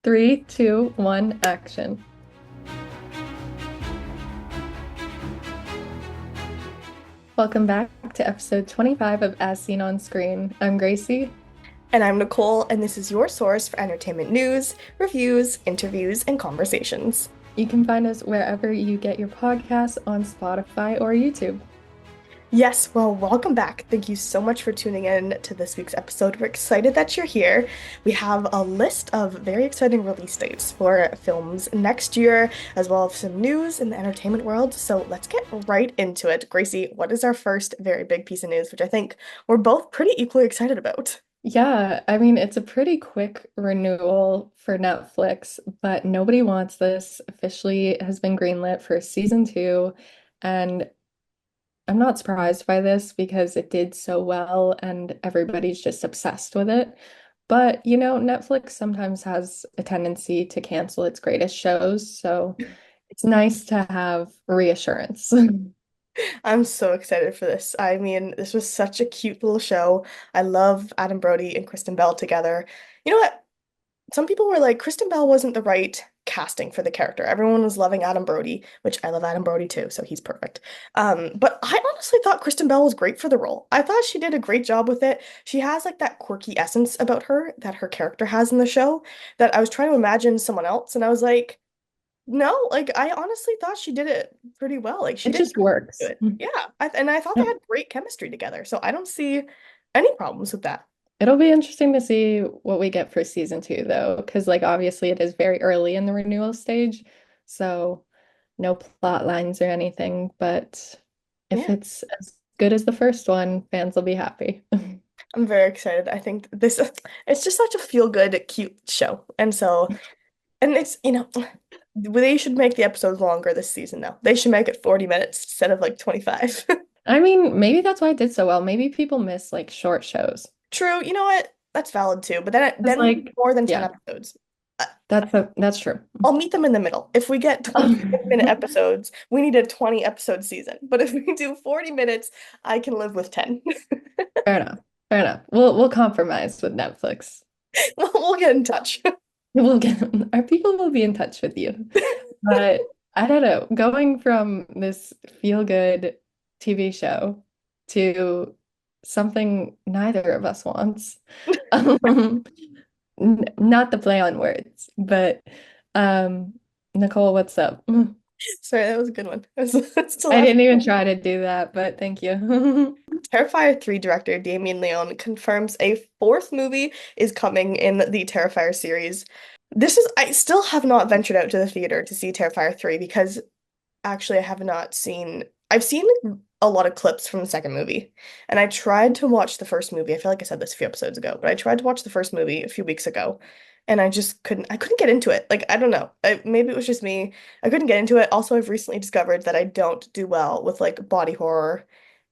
Three, two, one, action. Welcome back to episode 25 of As Seen on Screen. I'm Gracie. And I'm Nicole, and this is your source for entertainment news, reviews, interviews, and conversations. You can find us wherever you get your podcasts on Spotify or YouTube. Yes, well, welcome back. Thank you so much for tuning in to this week's episode. We're excited that you're here. We have a list of very exciting release dates for films next year, as well as some news in the entertainment world. So let's get right into it. Gracie, what is our first very big piece of news, which I think we're both pretty equally excited about? Yeah, I mean, it's a pretty quick renewal for Netflix, but Nobody Wants This officially has been greenlit for season two. And I'm not surprised by this because it did so well and everybody's just obsessed with it. But, Netflix sometimes has a tendency to cancel its greatest shows, so it's nice to have reassurance. I'm so excited for this. I mean, this was such a cute little show. I love Adam Brody and Kristen Bell together. You know what? Some people were like, Kristen Bell wasn't the right casting for the character. Everyone was loving Adam Brody, which I love Adam Brody too, so he's perfect. But I honestly thought Kristen Bell was great for the role. I thought she did a great job with it. She has like that quirky essence about her that her character has in the show that I was trying to imagine someone else, and I was like, no, like I honestly thought she did it pretty well. Like she It did just works. good. Yeah, and I thought they Yep. had great chemistry together. So I don't see any problems with that. It'll be interesting to see what we get for season two, though, because like obviously it is very early in the renewal stage, so no plot lines or anything. But if Yeah, it's as good as the first one, fans will be happy. I'm very excited. I think this it's just such a feel-good, cute show. And it's, they should make the episodes longer this season though. They should make it 40 minutes instead of like 25. I mean, maybe that's why it did so well. Maybe people miss like short shows. True, you know what? That's valid too. But then It's then we need like, more than 10 yeah, episodes. that's true. I'll meet them in the middle. If we get 25-minute episodes, we need a 20 episode season. But if we do 40 minutes, I can live with 10. Fair enough. Fair enough. We'll compromise with Netflix. We'll get in touch. We'll get our people will be in touch with you. But I don't know, going from this feel-good TV show to something neither of us wants. Um, not the play on words, but Nicole, what's up? Sorry, that was a good one. That's the I last. didn't even try to do that, but thank you. Terrifier 3 director Damien Leone confirms a fourth movie is coming in the Terrifier series. I still have not ventured out to the theater to see Terrifier 3 because actually I have not seen, I've seen a lot of clips from the second movie. And I tried to watch the first movie. I feel like I said this a few episodes ago, but I tried to watch the first movie a few weeks ago and I couldn't get into it. Like, I don't know. Maybe it was just me. I couldn't get into it. Also, I've recently discovered that I don't do well with like body horror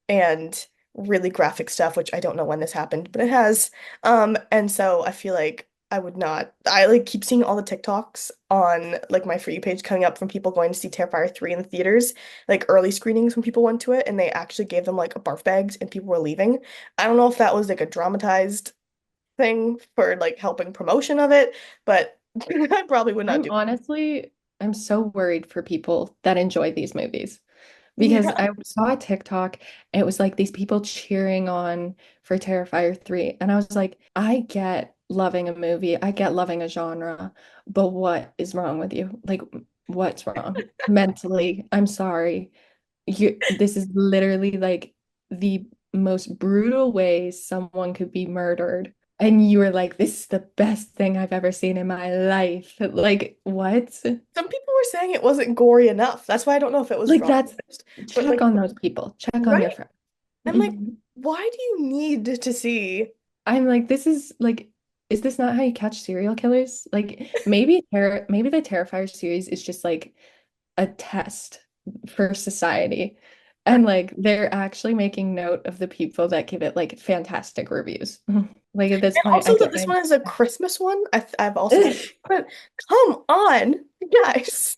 and really graphic stuff, which I don't know when this happened, but it has. And so I feel like I would not. I like keep seeing all the TikToks on like my For You page coming up from people going to see Terrifier 3 in the theaters, like early screenings when people went to it, and they actually gave them like barf bags and people were leaving. I don't know if that was like a dramatized thing for like helping promotion of it, but I probably would not I'm do honestly, I'm so worried for people that enjoy these movies. it. Because Yeah. I saw a TikTok, and it was like these people cheering on for Terrifier 3. And I was like, I get loving a movie, I get loving a genre, but what is wrong with you? Like, what's wrong? Mentally, I'm sorry. This is literally like the most brutal way someone could be murdered. And you were like, this is the best thing I've ever seen in my life. Like, what? Some people were saying it wasn't gory enough. That's why I don't know if it was Like, that's dramatized. But check like, on those people, check on your right. friends. I'm like, why do you need to see? I'm like, this is like, is this not how you catch serial killers? Like, maybe the Terrifier series is just like a test for society. And like, they're actually making note of the people that give it like fantastic reviews. Like, at this And point, I also that get this my. one is a Christmas one. I've also seen, but come on, guys.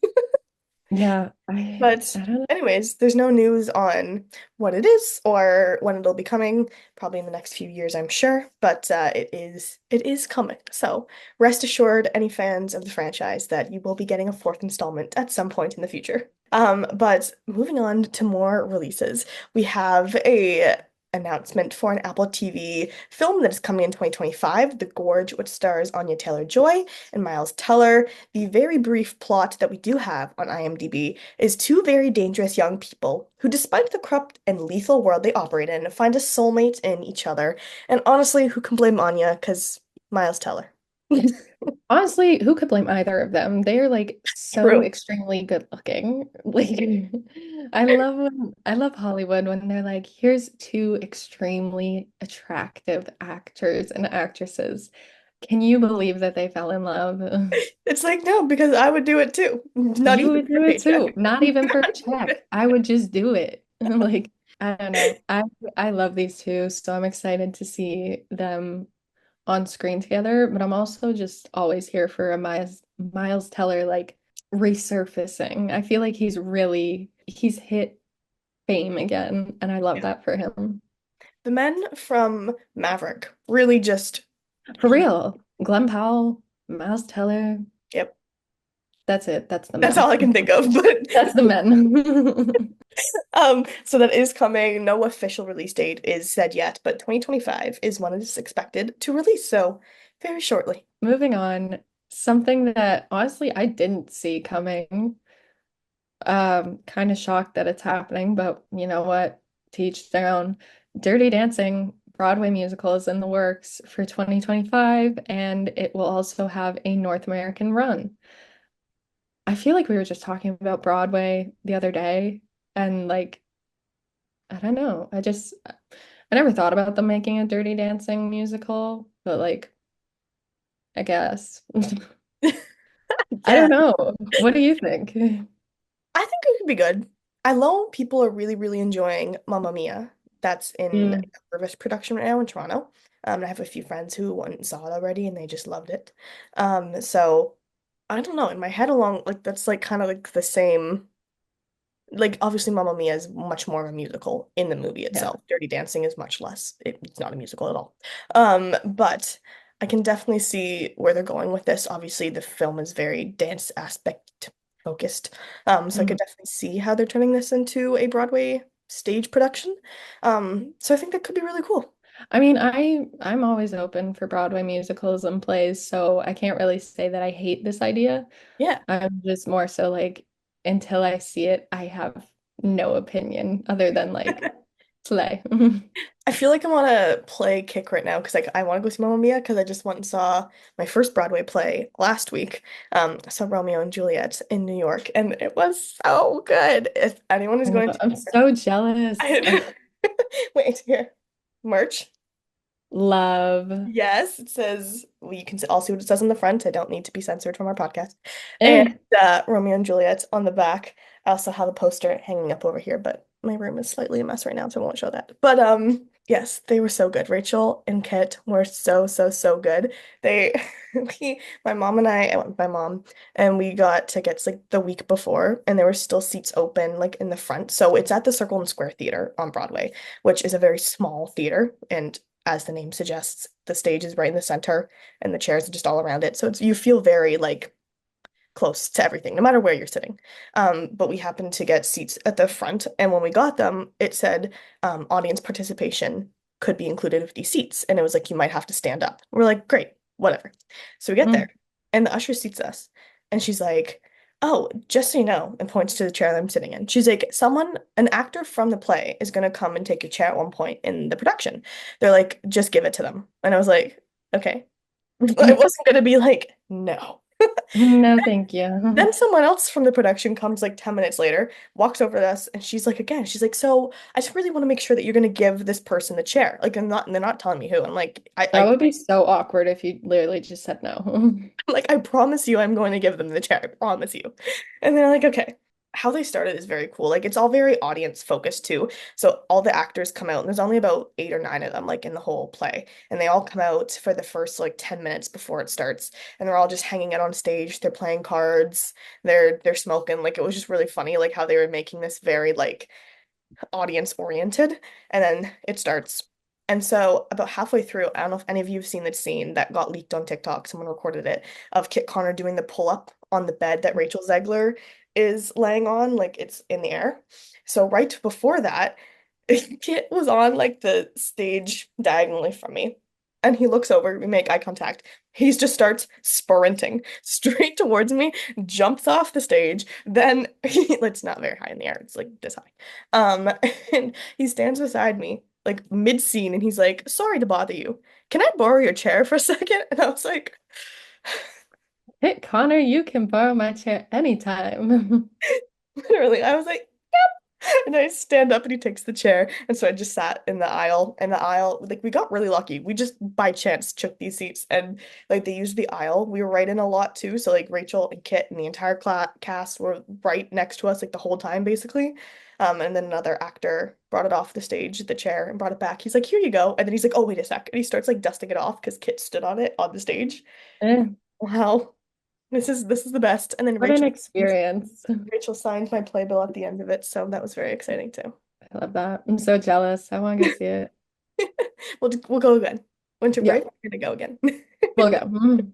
Yeah, But I don't know. anyways, there's no news on what it is or when it'll be coming. Probably in the next few years, I'm sure. But it is coming. So rest assured, any fans of the franchise, that you will be getting a fourth installment at some point in the future. But moving on to more releases, we have a announcement for an Apple TV film that is coming in 2025, The Gorge, which stars Anya Taylor-Joy and Miles Teller. The very brief plot that we do have on IMDb is two very dangerous young people who, despite the corrupt and lethal world they operate in, find a soulmate in each other. And honestly, who can blame Anya? Because Miles Teller. Honestly, who could blame either of them? They are like so True. extremely good looking. Like I love Hollywood when they're like, here's two extremely attractive actors and actresses. Can you believe that they fell in love? It's like, no, because I would do it too. Not You even would for a do it too. paycheck. Not even for a check. I would just do it. Like, I don't know. I love these two, so I'm excited to see them on screen together, but I'm also just always here for a Miles Teller like resurfacing. I feel like he's hit fame again, and I love Yeah. that for him. The men from Maverick really just, For real. Glenn Powell, Miles Teller, yep. that's it. That's the That's men. all I can think of. But That's the men. so that is coming. No official release date is said yet, but 2025 is when it is expected to release. So very shortly. Moving on, something that honestly I didn't see coming. Kind of shocked that it's happening, but you know what? To each their own. Dirty Dancing Broadway musical is in the works for 2025, and it will also have a North American run. I feel like we were just talking about Broadway the other day, and like, I don't know. I never thought about them making a Dirty Dancing musical, but like, I guess. I Yeah, don't know. What do you think? I think it could be good. I know people are really, really enjoying Mamma Mia. That's in Mm. Rivet's production right now in Toronto. I have a few friends who went and saw it already and they just loved it. So I don't know, in my head along, like that's like kind of like the same. Like obviously Mamma Mia is much more of a musical in the movie Yeah. itself. Dirty Dancing is much less. It's not a musical at all. But I can definitely see where they're going with this. Obviously, the film is very dance aspect focused. So I could Mhm. definitely see how they're turning this into a Broadway stage production. So I think that could be really cool. I mean, I'm always open for Broadway musicals and plays, so I can't really say that I hate this idea. Yeah. I'm just more so like until I see it, I have no opinion other than like slay. I feel like I'm on a play kick right now because like I want to go see Mamma Mia because I just went and saw my first Broadway play last week. I saw Romeo and Juliet in New York and it was so good. If anyone is Oh my going God, to I'm so jealous. I, wait here. Merch. Love. Yes, it says, well, you can all see what it says on the front. I don't need to be censored from our podcast. And Eh. Romeo and Juliet on the back. I also have a poster hanging up over here, but my room is slightly a mess right now, so I won't show that. But yes, they were so good. Rachel and Kit were so, so, so good. They my mom and I went with my mom and we got tickets like the week before and there were still seats open like in the front. So it's at the Circle and Square Theater on Broadway, which is a very small theater and as the name suggests, the stage is right in the center and the chairs are just all around it. So you feel very like close to everything, no matter where you're sitting. But we happened to get seats at the front, and when we got them, it said audience participation could be included with these seats, and it was like you might have to stand up. We're like, great, whatever. So we get there, Mm. and the usher seats us, and she's like, "Oh, just so you know," and points to the chair that I'm sitting in. She's like, an actor from the play is gonna come and take your chair at one point in the production. They're like, just give it to them. And I was like, okay. I wasn't gonna be like, no. No, thank you. Then someone else from the production comes like 10 minutes later, walks over to us, and she's like, again, she's like, so I just really want to make sure that you're gonna give this person the chair. Like, they're not telling me who. I'm like, That would be so awkward if you literally just said no. like, I promise you I'm going to give them the chair. I promise you. And they're like, okay. how they started is very cool. Like it's all very audience focused too. So all the actors come out, and there's only about 8 or 9 of them, like in the whole play, and they all come out for the first like 10 minutes before it starts, and they're all just hanging out on stage. They're playing cards. They're smoking. Like it was just really funny, like how they were making this very like audience oriented, and then it starts. And so about halfway through, I don't know if any of you have seen the scene that got leaked on TikTok, someone recorded it, of Kit Connor doing the pull-up on the bed that Rachel Zegler is laying on, like it's in the air. So right before that, Kit was on like the stage diagonally from me. And he looks over, we make eye contact. He just starts sprinting straight towards me, jumps off the stage. Then it's not very high in the air, it's like this high. Um, and he stands beside me, like mid-scene, and he's like, "Sorry to bother you. Can I borrow your chair for a second?" And I was like, Hey, Connor, you can borrow my chair anytime. literally, I was like, and I stand up and he takes the chair. And so I just sat in the aisle. And the aisle, like we got really lucky. We just by chance took these seats and like they used the aisle. We were right in a lot too. So like Rachel and Kit and the entire cast were right next to us like the whole time basically. And then another actor brought it off the stage, the chair, and brought it back. He's like, "Here you go." And then he's like, "Oh, wait a sec." And he starts like dusting it off because Kit stood on it on the stage. Eh, Wow. This is the best. And then what an experience. Rachel signed my playbill at the end of it, so that was very exciting too. I love that. I'm so jealous. I want to go see it. We'll go again. Winter Yeah, break, we're gonna go again. we'll go. Mm.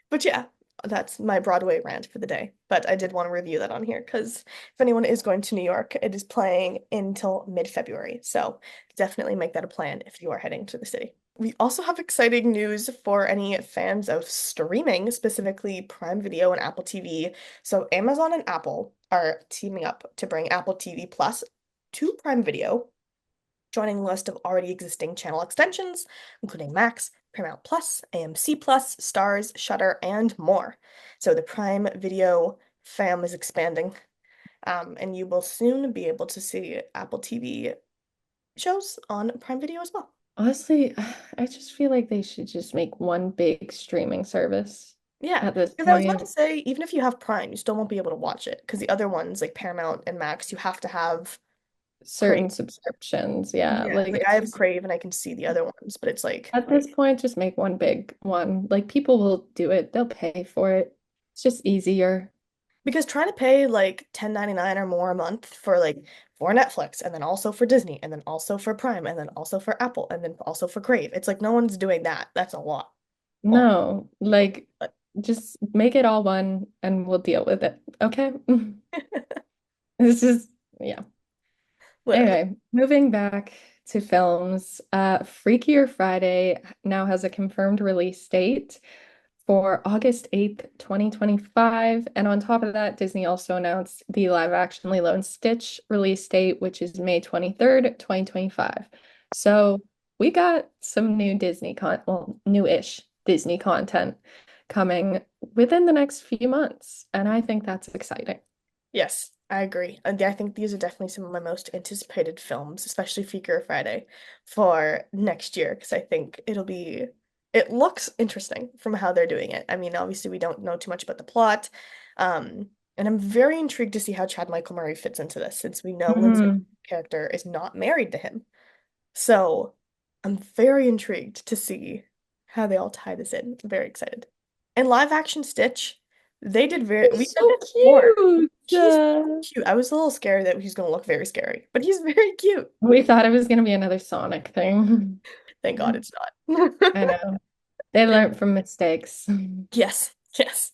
But yeah, that's my Broadway rant for the day. But I did want to review that on here because if anyone is going to New York, it is playing until mid-February. So definitely make that a plan if you are heading to the city. We also have exciting news for any fans of streaming, specifically Prime Video and Apple TV. So Amazon and Apple are teaming up to bring Apple TV Plus to Prime Video, joining a list of already existing channel extensions, including Max, Paramount Plus, AMC Plus, Stars, Shudder, and more. So the Prime Video fam is expanding, and you will soon be able to see Apple TV shows on Prime Video as well. Honestly, I just feel like they should just make one big streaming service Yeah, at this because I was about to point. say, even if you have Prime, you still won't be able to watch it because the other ones, like Paramount and Max, you have to have Crave. Certain subscriptions, yeah. Yeah, Like like I it's have just Crave and I can see the other ones, but it's like at this point, just make one big one. Like people will do it, they'll pay for it. It's just easier. because trying to pay like 10.99 or more a month for like for Netflix and then also for Disney and then also for Prime and then also for Apple and then also for Crave. It's like no one's doing that. That's a lot. Well, No, like but just make it all one and we'll deal with it. Okay? It's just, yeah. literally. Anyway, moving back to films, Freakier Friday now has a confirmed release date for August 8th, 2025. And on top of that, Disney also announced the live action Lilo and Stitch release date, which is May 23rd, 2025. So we got some new well, new-ish Disney content coming within the next few months. And I think that's exciting. Yes, I agree. And I think these are definitely some of my most anticipated films, especially Freakier Friday for next year, because I think it looks interesting from how they're doing it. I mean, obviously we don't know too much about the plot. And I'm very intrigued to see how Chad Michael Murray fits into this, since we know Lindsay's Mhm. character is not married to him. So I'm very intrigued to see how they all tie this in. I'm very excited. And live action Stitch, we He's said so this before. cute. He's cute. I was a little scared that he's gonna look very scary, but he's very cute. We thought it was going to be another Sonic thing. Thank God it's not. I know. They learned from mistakes. Yes, yes.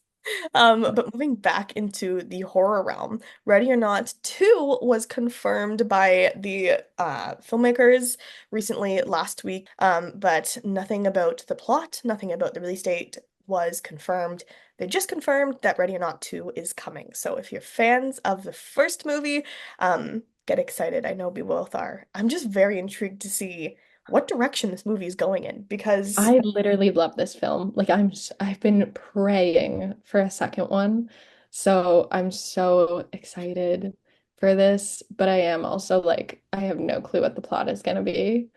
But moving back into the horror realm, Ready or Not 2 was confirmed by the filmmakers recently last week. But nothing about the plot, nothing about the release date was confirmed. They just confirmed that Ready or Not 2 is coming. So if you're fans of the first movie, get excited. I know we both are. I'm just very intrigued to see what direction this movie is going in because I literally love this film. Like I've been praying for a second one. So I'm so excited for this, but I am also like I have no clue what the plot is going to be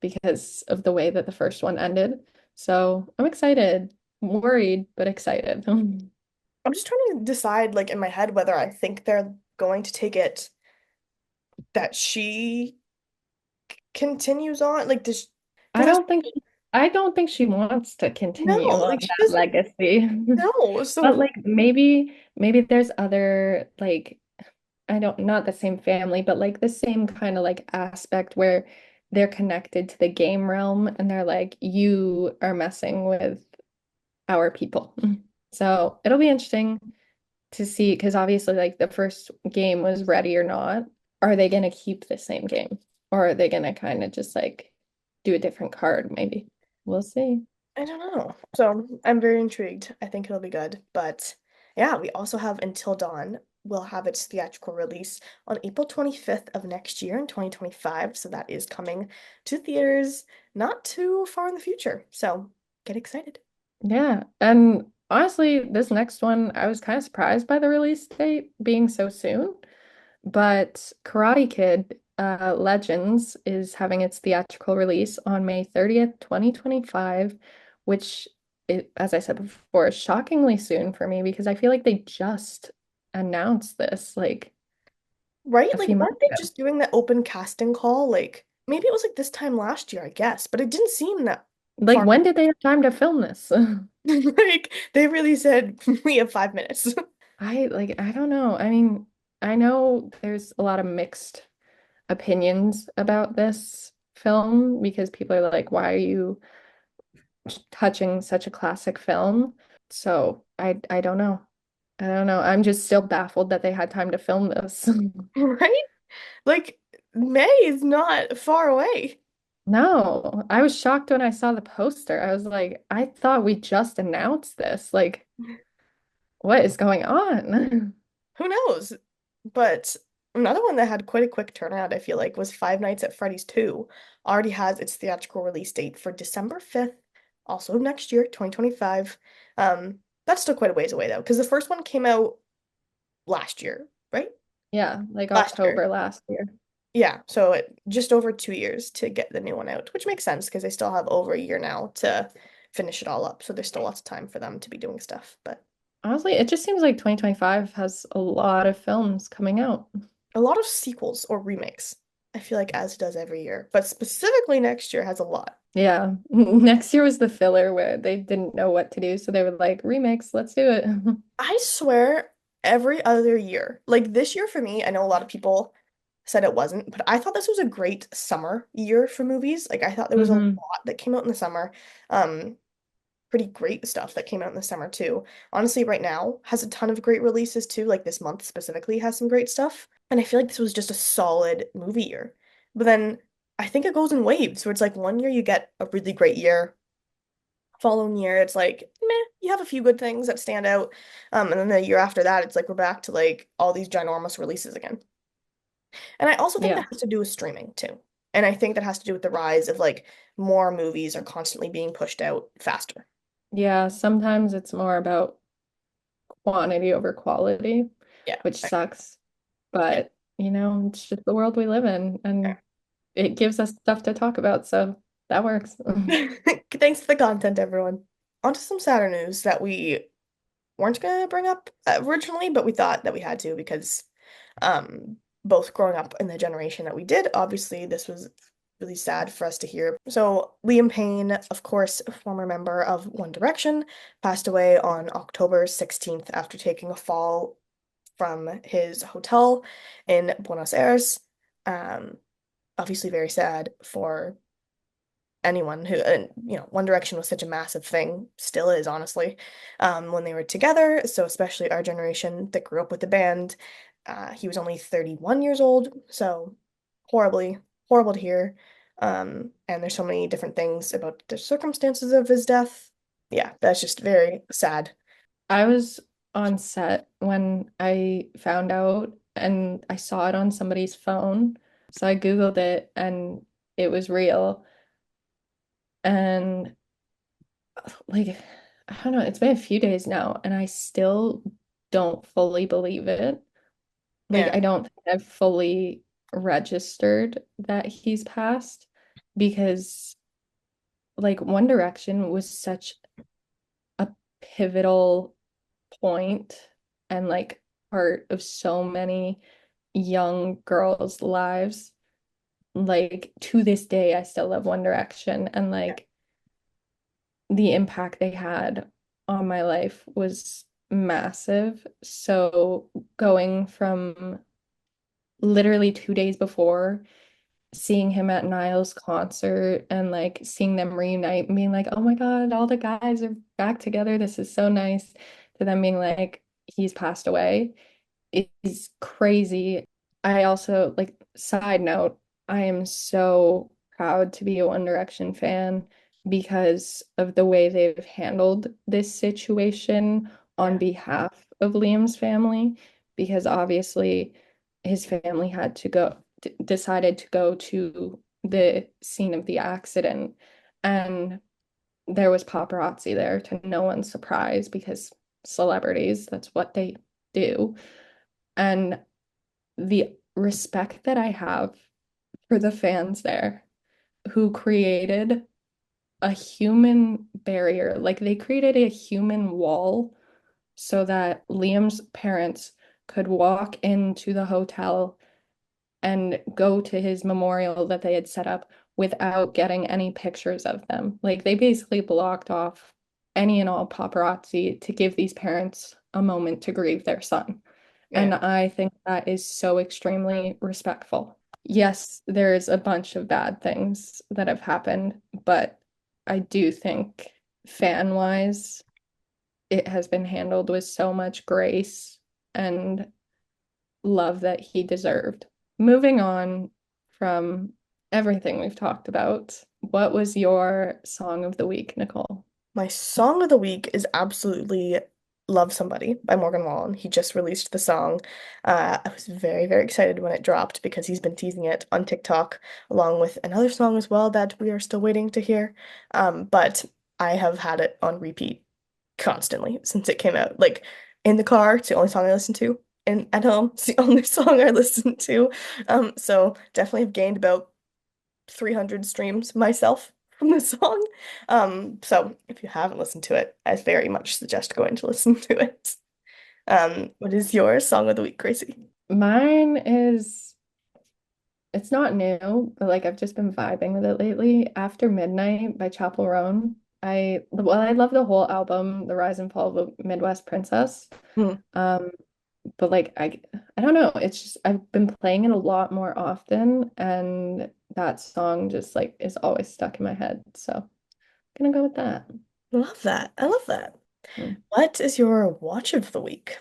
because of the way that the first one ended. So I'm excited. I'm worried, but excited. I'm just trying to decide, like, in my head whether I think they're going to take it that she continues on. Like, does I because don't think I don't think she wants to no, continue on like she that doesn't legacy. know. But So like maybe there's other like I don't not the same family, but like the same kind of like aspect where they're connected to the game realm and they're like, you are messing with our people. So it'll be interesting to see because obviously like the first game was ready or not. Are they gonna keep the same game? Or are they gonna kind of just like do a different card maybe? We'll see. I don't know. So I'm very intrigued. I think it'll be good. But yeah, we also have Until Dawn will have its theatrical release on April 25th of next year in 2025. So that is coming to theaters not too far in the future. So get excited. Yeah. And honestly, this next one, I was kind of surprised by the release date being so soon. But Karate Kid Legends is having its theatrical release on May 30th, 2025, which, as I said before, is shockingly soon for me because I feel like they just announced this like Right? a Like, few months weren't they ago. just doing that open casting call? Like, maybe it was like this time last year, I guess, but it didn't seem that Like, far. when did they have time to film this? Like, they really said, we have 5 minutes. I don't know. I mean, I know there's a lot of mixed opinions about this film because people are like, why are you touching such a classic film? So I don't know. I don't know. I'm just still baffled that they had time to film this. Right? Like, May is not far away. No, I was shocked when I saw the poster. I was like, I thought we just announced this. Like, what is going on? Who knows? But another one that had quite a quick turnaround, I feel like, was Five Nights at Freddy's 2. Already has its theatrical release date for December 5th, also next year, 2025. That's still quite a ways away though, because the first one came out last year, right? Yeah, like Last year. October last year. Yeah, so just over 2 years to get the new one out, which makes sense because they still have over a year now to finish it all up. So there's still lots of time for them to be doing stuff. But Honestly, it just seems like 2025 has a lot of films coming out. a lot of sequels or remakes, I feel like, as it does every year. But specifically next year has a lot. Yeah. Next year was the filler where they didn't know what to do, so they were like, remix, let's do it. I swear, every other year, like this year for me, I know a lot of people said it wasn't, but I thought this was a great summer year for movies. Like I thought there was a hmm lot that came out in the summer. Um, Pretty great stuff that came out in the summer too. Honestly, right now has a ton of great releases too. Like this month specifically has some great stuff. And I feel like this was just a solid movie year. But then I think it goes in waves where it's like one year you get a really great year. Following year, it's like, meh, you have a few good things that stand out. And then the year after that, it's like we're back to like all these ginormous releases again. And I also think Yeah. that has to do with streaming too. And I think that has to do with the rise of like more movies are constantly being pushed out faster. Yeah, sometimes it's more about quantity over quality, Yeah. which I- sucks. Yeah. But, it's just the world we live in, and it gives us stuff to talk about, so that works. Thanks for the content, everyone. On to some sadder news that we weren't going to bring up originally, but we thought that we had to because both growing up in the generation that we did, obviously this was really sad for us to hear. So Liam Payne, of course, a former member of One Direction, passed away on October 16th after taking a fall from his hotel in Buenos Aires. Um, Obviously very sad for anyone who, and One Direction was such a massive thing, still is, honestly, when they were together. So especially our generation that grew up with the band. He was only 31 years old, so horribly, horrible to hear. And there's so many different things about the circumstances of his death. Yeah, that's just very sad. I was on set when I found out, and I saw it on somebody's phone. So I Googled it, and it was real. And like, I don't know, it's been a few days now, and I still don't fully believe it. Like, Yeah, I don't think I've fully registered that he's passed because, like, One Direction was such a pivotal point and like part of so many young girls' lives. Like to this day, I still love One Direction, and like the impact they had on my life was massive. So going from literally 2 days before seeing him at Niall's concert and like seeing them reunite and being like, oh my God, all the guys are back together. This is so nice. To them being like, he's passed away is crazy. I also, like, side note, I am so proud to be a One Direction fan because of the way they've handled this situation on Yeah. behalf of Liam's family. Because obviously, his family had to go, decided to go to the scene of the accident. And there was paparazzi there to no one's surprise because celebrities, that's what they do. And the respect that I have for the fans there who created a human barrier, like they created a human wall so that Liam's parents could walk into the hotel and go to his memorial that they had set up without getting any pictures of them. Like they basically blocked off any and all paparazzi to give these parents a moment to grieve their son. Yeah. And I think that is so extremely respectful. Yes, there's a bunch of bad things that have happened, but I do think fan-wise, it has been handled with so much grace and love that he deserved. Moving on from everything we've talked about, what was your song of the week, Nicole? My song of the week is absolutely Love Somebody by Morgan Wallen. He just released the song. I was very, very excited when it dropped because he's been teasing it on TikTok along with another song as well that we are still waiting to hear. But I have had it on repeat constantly since it came out. Like in the car, it's the only song I listen to. And at home, it's the only song I listen to. So definitely have gained about 300 streams myself from the song. So if you haven't listened to it, I very much suggest going to listen to it. What is your song of the week, Gracie? Mine is, it's not new, but like I've just been vibing with it lately. After Midnight by Chapel Roan. I love the whole album, The Rise and Fall of a Midwest Princess. Hmm. Um, but like I don't know, it's just I've been playing it a lot more often and that song just like is always stuck in my head. So I'm gonna go with that. I love that. I love that. Hmm. What is your watch of the week?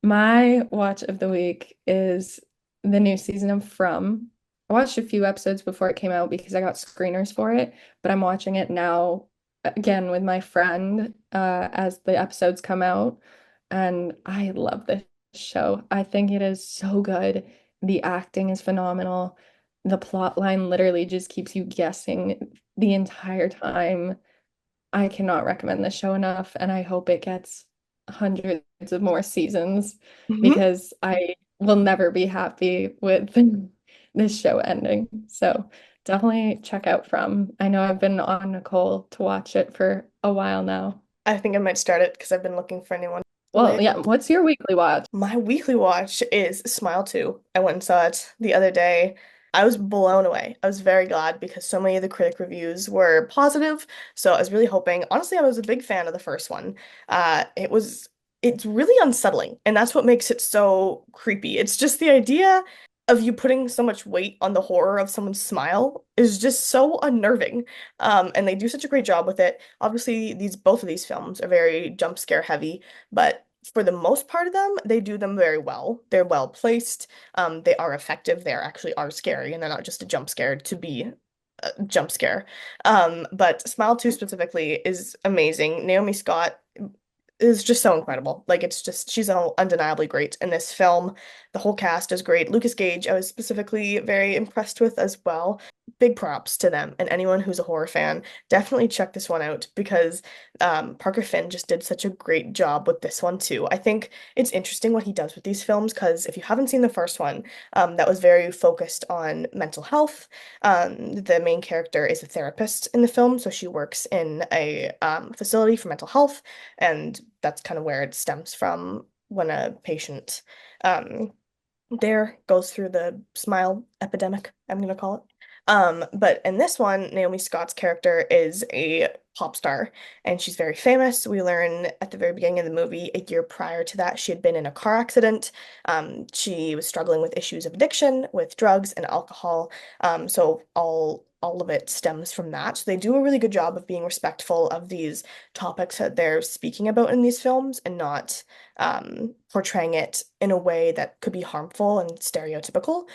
My watch of the week is the new season of From. I watched a few episodes before it came out because I got screeners for it, but I'm watching it now again with my friend as the episodes come out. And I love this show. I think it is so good. The acting is phenomenal. The plot line literally just keeps you guessing the entire time. I cannot recommend this show enough, and I hope it gets hundreds of more seasons Mhm. because I will never be happy with this show ending. So definitely check out From. I know I've been on Nicole to watch it for a while now. I think I might start it because I've been looking for anyone to Well, lay. yeah, what's your weekly watch? My weekly watch is Smile 2. I went and saw it the other day. I was blown away. I was very glad because so many of the critic reviews were positive. So I was really hoping. Honestly, I was a big fan of the first one. It's really unsettling, and that's what makes it so creepy. It's just the idea of you putting so much weight on the horror of someone's smile is just so unnerving. And they do such a great job with it. Obviously, these both of these films are very jump scare heavy, but for the most part of them, they do them very well. They're well placed. They are effective. They actually are scary, and they're not just a jump scare to be a jump scare. But Smile 2 specifically is amazing. Naomi Scott is just so incredible. Like it's just she's undeniably great in this film. The whole cast is great. Lucas Gage, I was specifically very impressed with as well. Big props to them and anyone who's a horror fan. Definitely check this one out because Parker Finn just did such a great job with this one too. I think it's interesting what he does with these films because if you haven't seen the first one, that was very focused on mental health. The main character is a therapist in the film, so she works in a facility for mental health, and that's kind of where it stems from when a patient um there goes through the smile epidemic, I'm gonna call it. But in this one, Naomi Scott's character is a pop star and she's very famous. We learn at the very beginning of the movie, a year prior to that, she had been in a car accident. She was struggling with issues of addiction, with drugs and alcohol. So all of it stems from that. So they do a really good job of being respectful of these topics that they're speaking about in these films and not portraying it in a way that could be harmful and stereotypical.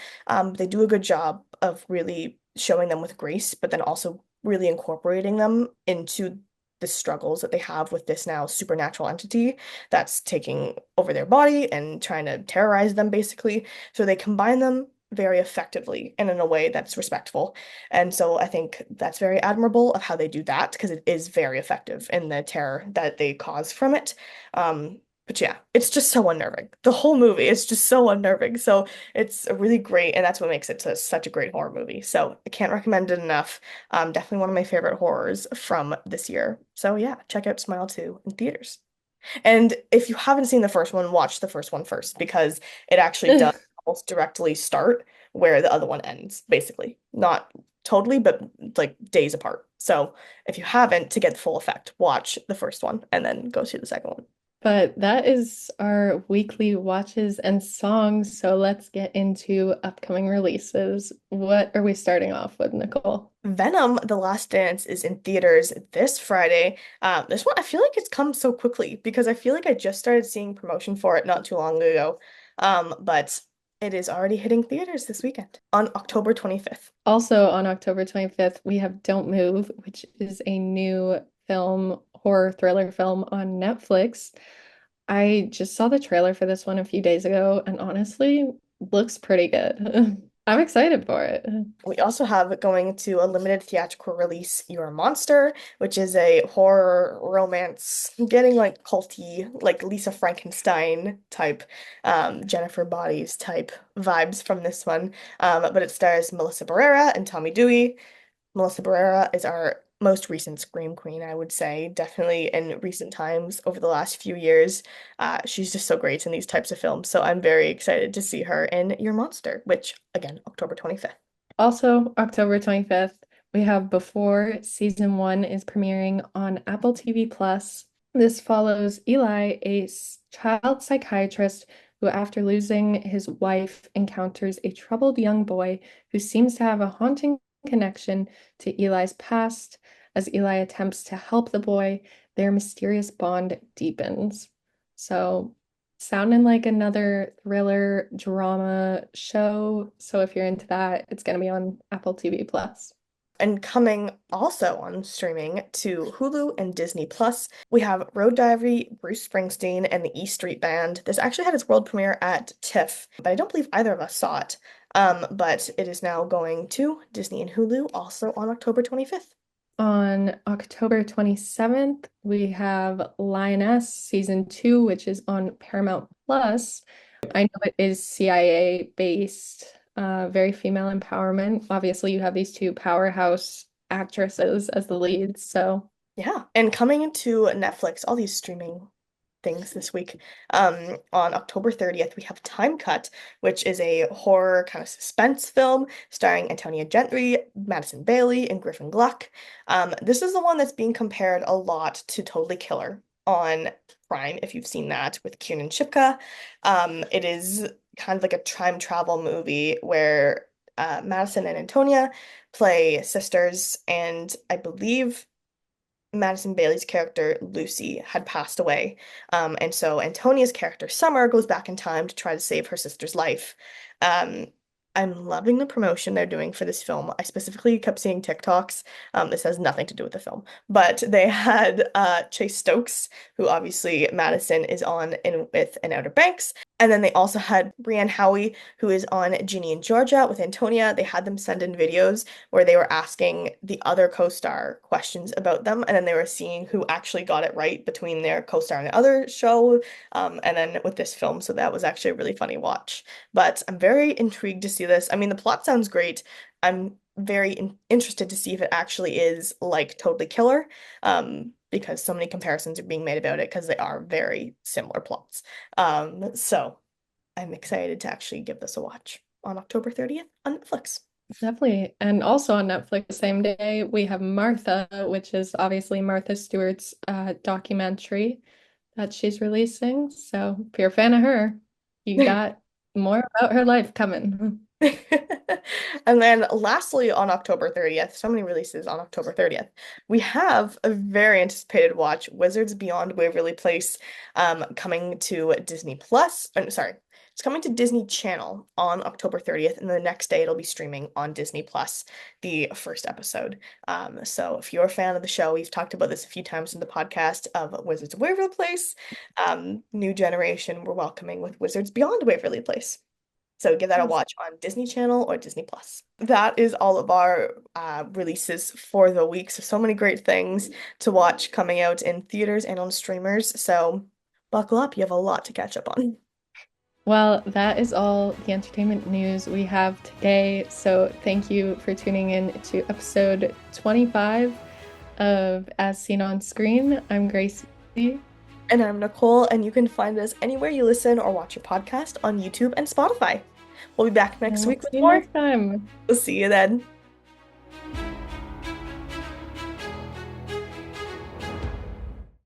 They do a good job of really showing them with grace, but then also really incorporating them into the struggles that they have with this now supernatural entity that's taking over their body and trying to terrorize them, basically. So they combine them very effectively and in a way that's respectful. And so I think that's very admirable of how they do that because it is very effective in the terror that they cause from it. But yeah, it's just so unnerving. The whole movie is just so unnerving. So it's a really great, and that's what makes it such a great horror movie. So I can't recommend it enough. Definitely one of my favorite horrors from this year. So yeah, check out Smile 2 in theaters. And if you haven't seen the first one, watch the first one first because it actually does almost directly start where the other one ends, basically. Not totally, but like days apart. So if you haven't, to get the full effect, watch the first one and then go see the second one. But that is our weekly watches and songs. So let's get into upcoming releases. What are we starting off with, Nicole? Venom: The Last Dance is in theaters this Friday. This one, I feel like it's come so quickly because I feel like I just started seeing promotion for it not too long ago. But it is already hitting theaters this weekend on October 25th. Also on October 25th, we have Don't Move, which is a new film, horror thriller film on Netflix. I just saw the trailer for this one a few days ago and honestly looks pretty good. I'm excited for it. We also have going to a limited theatrical release, You're a Monster, which is a horror romance, getting like culty, like Lisa Frankenstein type, Jennifer Bodies type vibes from this one. But it stars Melissa Barrera and Tommy Dewey. Melissa Barrera is our most recent Scream Queen, I would say, definitely in recent times over the last few years. She's just so great in these types of films. So I'm very excited to see her in Your Monster, which again, October 25th. Also, October 25th, we have Before season one is premiering on Apple TV Plus. This follows Eli, a child psychiatrist who, after losing his wife, encounters a troubled young boy who seems to have a haunting connection to Eli's past. As Eli attempts to help the boy, their mysterious bond deepens. So, sounding like another thriller drama show. So if you're into that, it's going to be on Apple TV Plus. And coming also on streaming to Hulu and Disney Plus, we have Road Diary, Bruce Springsteen, and the E Street Band. This actually had its world premiere at TIFF, but I don't believe either of us saw it. But it is now going to Disney and Hulu also on October 25th. On October 27th, we have Lioness season two, which is on Paramount Plus. I know it is CIA based, very female empowerment. Obviously, you have these two powerhouse actresses as the leads. So Yeah, and coming to Netflix, all these streaming things this week. On October 30th, we have Time Cut, which is a horror kind of suspense film starring Antonia Gentry, Madison Bailey, and Griffin Gluck. This is the one that's being compared a lot to Totally Killer on Prime, if you've seen that, with Kiernan Shipka. It is kind of like a time travel movie where Madison and Antonia play sisters, and I believe Madison Bailey's character, Lucy, had passed away. And so Antonia's character, Summer, goes back in time to try to save her sister's life. Um, I'm loving the promotion they're doing for this film. I specifically kept seeing TikToks. This has nothing to do with the film, but they had Chase Stokes, who obviously Madison is on in with in Outer Banks. And then they also had Brienne Howie, who is on Ginny and Georgia with Antonia. They had them send in videos where they were asking the other co-star questions about them, and then they were seeing who actually got it right between their co-star and the other show, and then with this film. So that was actually a really funny watch. But I'm very intrigued to see this. I mean, the plot sounds great. I'm very interested to see if it actually is like Totally Killer. because so many comparisons are being made about it because they are very similar plots. So I'm excited to actually give this a watch on October 30th on Netflix. Definitely. And also on Netflix, same day, we have Martha, which is obviously Martha Stewart's documentary that she's releasing. So if you're a fan of her, you got more about her life coming. And then lastly, on October 30th, so many releases on October 30th, we have a very anticipated watch, Wizards Beyond Waverly Place, coming to Disney Plus. Sorry, it's coming to Disney Channel on October 30th, and the next day it'll be streaming on Disney Plus, the first episode. So if you're a fan of the show, we've talked about this a few times in the podcast of Wizards of Waverly Place. New generation we're welcoming with Wizards Beyond Waverly Place. So give that a Yes. watch on Disney Channel or Disney Plus. That is all of our releases for the week. So many great things to watch coming out in theaters and on streamers. So buckle up, you have a lot to catch up on. Well, that is all the entertainment news we have today. So thank you for tuning in to episode 25 of As Seen on Screen. I'm Gracie. And I'm Nicole, and you can find us anywhere you listen or watch your podcast on YouTube and Spotify. We'll be back And next we'll week with see you more. next time. We'll see you then.